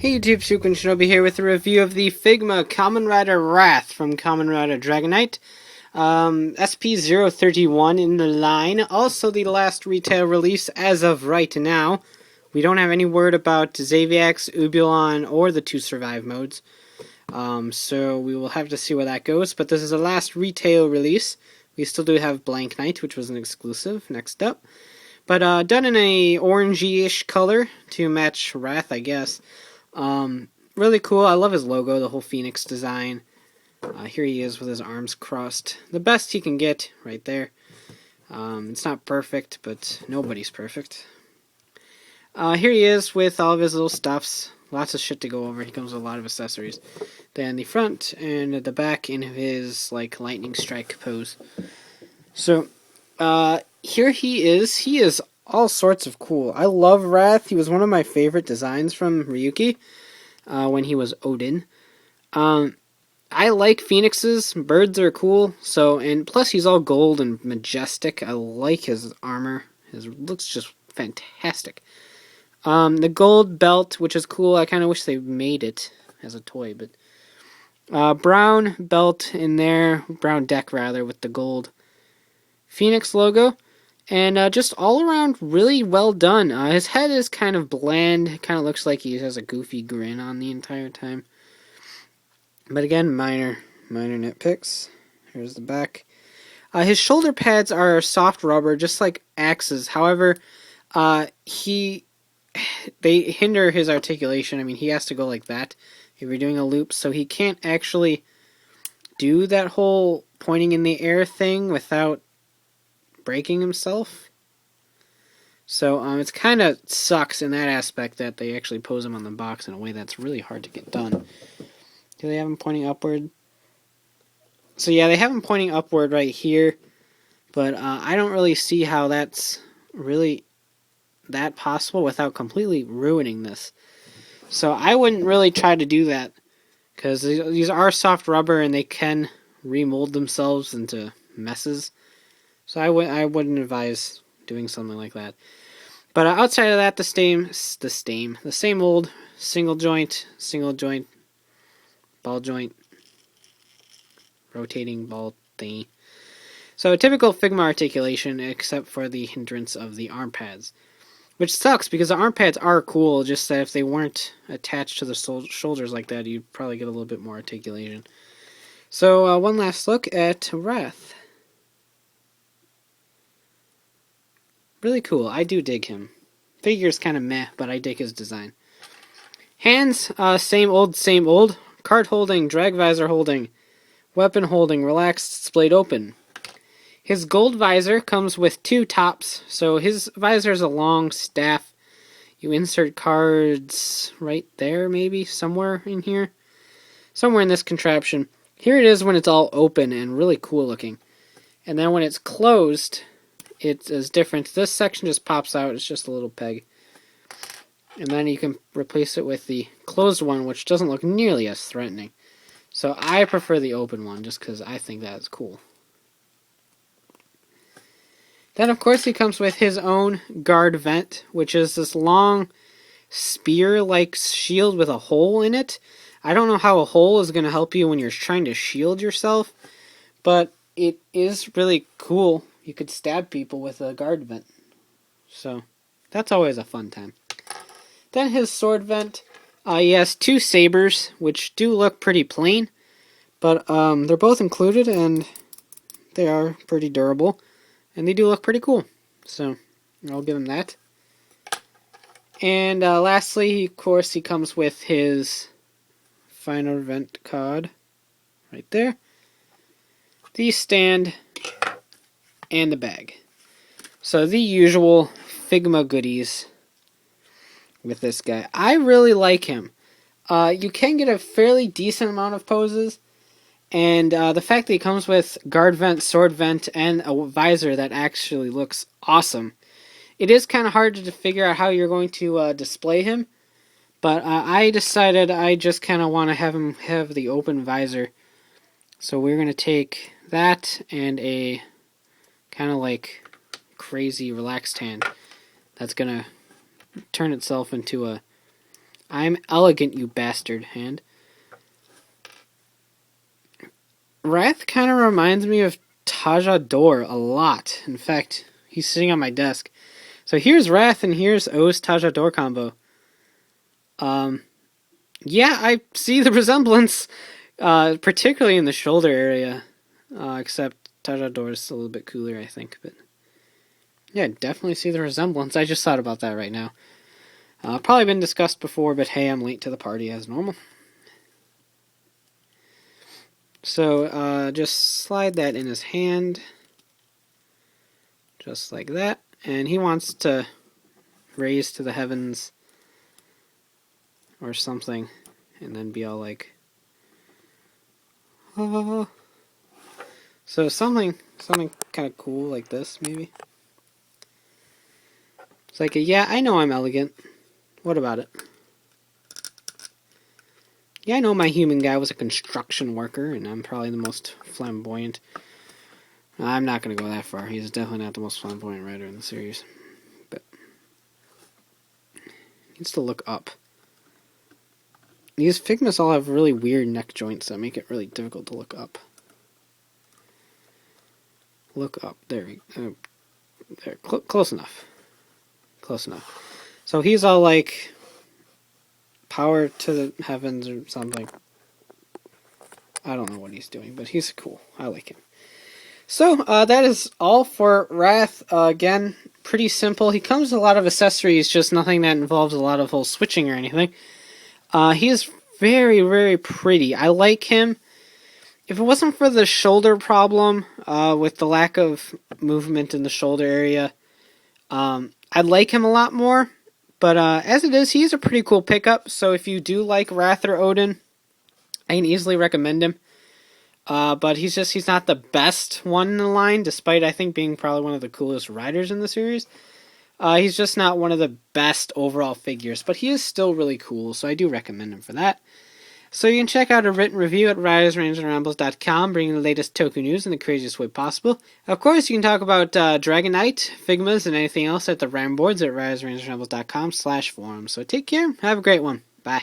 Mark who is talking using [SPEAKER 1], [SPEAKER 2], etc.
[SPEAKER 1] Hey YouTube, Shuken Shinobi here with a review of the Figma Kamen Rider Wrath from Kamen Rider Dragon Knight. SP031 in the line. Also the last retail release as of right now. We don't have any word about Xaviax, Eubulon, or the 2 survive modes. So we will have to see where that goes. But this is the last retail release. We still do have Blank Knight, which was an exclusive, next up. But done in a orangey-ish color to match Wrath, I guess. Really cool. I love his logo, the whole Phoenix design. Here he is with his arms crossed. The best he can get, right there. It's not perfect, but nobody's perfect. Here he is with all of his little stuffs. Lots of shit to go over. He comes with a lot of accessories. Then the front and the back in his, like, lightning strike pose. So, here he is. He is all sorts of cool. I love Wrath. He was one of my favorite designs from Ryuki when he was Odin. I like phoenixes. Birds are cool. So, and plus he's all gold and majestic. I like his armor. His looks just fantastic. The gold belt, which is cool. I kind of wish they made it as a toy, but brown belt in there, brown deck rather, with the gold Phoenix logo. And just all around really well done. His head is kind of bland. It kind of looks like he has a goofy grin on the entire time. But again, minor nitpicks. Here's the back. His shoulder pads are soft rubber, just like Axe's. However, they hinder his articulation. I mean, he has to go like that if you're doing a loop. So he can't actually do that whole pointing in the air thing without breaking himself. So it's kind of sucks in that aspect that they actually pose him on the box in a way that's really hard to get done. Do they have him pointing upward? So yeah, they have him pointing upward right here, but I don't really see how that's really that possible without completely ruining this. So I wouldn't really try to do that, because these are soft rubber and they can remold themselves into messes. So I wouldn't advise doing something like that. But outside of that, the same old single joint, ball joint, rotating ball thingy. So typical Figma articulation, except for the hindrance of the arm pads, which sucks because the arm pads are cool. Just that if they weren't attached to the shoulders like that, you'd probably get a little bit more articulation. So one last look at Wrath. Really cool. I do dig him. Figure's kind of meh, but I dig his design. Hands, same old. Card holding, drag visor holding, weapon holding, relaxed, splayed open. His gold visor comes with 2 tops, so his visor is a long staff. You insert cards right there, maybe, somewhere in here. Somewhere in this contraption. Here it is when it's all open and really cool looking. And then when it's closed, it is different. This section just pops out. It's just a little peg. And then you can replace it with the closed one, which doesn't look nearly as threatening. So I prefer the open one, just because I think that is cool. Then, of course, he comes with his own guard vent, which is this long spear-like shield with a hole in it. I don't know how a hole is going to help you when you're trying to shield yourself, but it is really cool. You could stab people with a guard vent. So, that's always a fun time. Then his sword vent. He has 2 sabers, which do look pretty plain. But they're both included, and they are pretty durable. And they do look pretty cool. So, I'll give him that. And lastly, of course, he comes with his final vent card. Right there. The stand and the bag. So the usual Figma Goodies with this guy. I really like him. You can get a fairly decent amount of poses, and the fact that he comes with guard vent, sword vent, and a visor that actually looks awesome. It is kind of hard to figure out how you're going to display him, but I decided I just kind of want to have him have the open visor. So we're going to take that and a kind of like crazy relaxed hand that's going to turn itself into a I'm elegant, you bastard hand. Wrath kind of reminds me of Tajador a lot. In fact, he's sitting on my desk. So here's Wrath and here's O's Tajador combo. Yeah, I see the resemblance, particularly in the shoulder area. Except Tajador is a little bit cooler, I think. But yeah, definitely see the resemblance. I just thought about that right now. Probably been discussed before, but hey, I'm late to the party as normal. So, just slide that in his hand. Just like that. And he wants to raise to the heavens or something. And then be all like... Oh. So something kind of cool like this, maybe. It's like, yeah, I know I'm elegant. What about it? Yeah, I know my human guy was a construction worker, and I'm probably the most flamboyant. I'm not going to go that far. He's definitely not the most flamboyant writer in the series. But he needs to look up. These Figmas all have really weird neck joints that make it really difficult to look up. Look up. There we go. There. Close enough. Close enough. So he's all like... power to the heavens or something. I don't know what he's doing, but he's cool. I like him. So, that is all for Wrath. Again, pretty simple. He comes with a lot of accessories, just nothing that involves a lot of whole switching or anything. He is very, very pretty. I like him. If it wasn't for the shoulder problem, with the lack of movement in the shoulder area, I'd like him a lot more. But as it is, he's a pretty cool pickup. So if you do like Wrath or Odin, I can easily recommend him. But he's not the best one in the line, despite I think being probably one of the coolest riders in the series. He's just not one of the best overall figures, but he is still really cool, so I do recommend him for that. So you can check out a written review at ridersrangeandrambles.com, bringing the latest Toku news in the craziest way possible. Of course, you can talk about Dragon Knight, Figmas, and anything else at the RAM boards at ridersrangeandrambles.com/forum. So take care, have a great one, bye.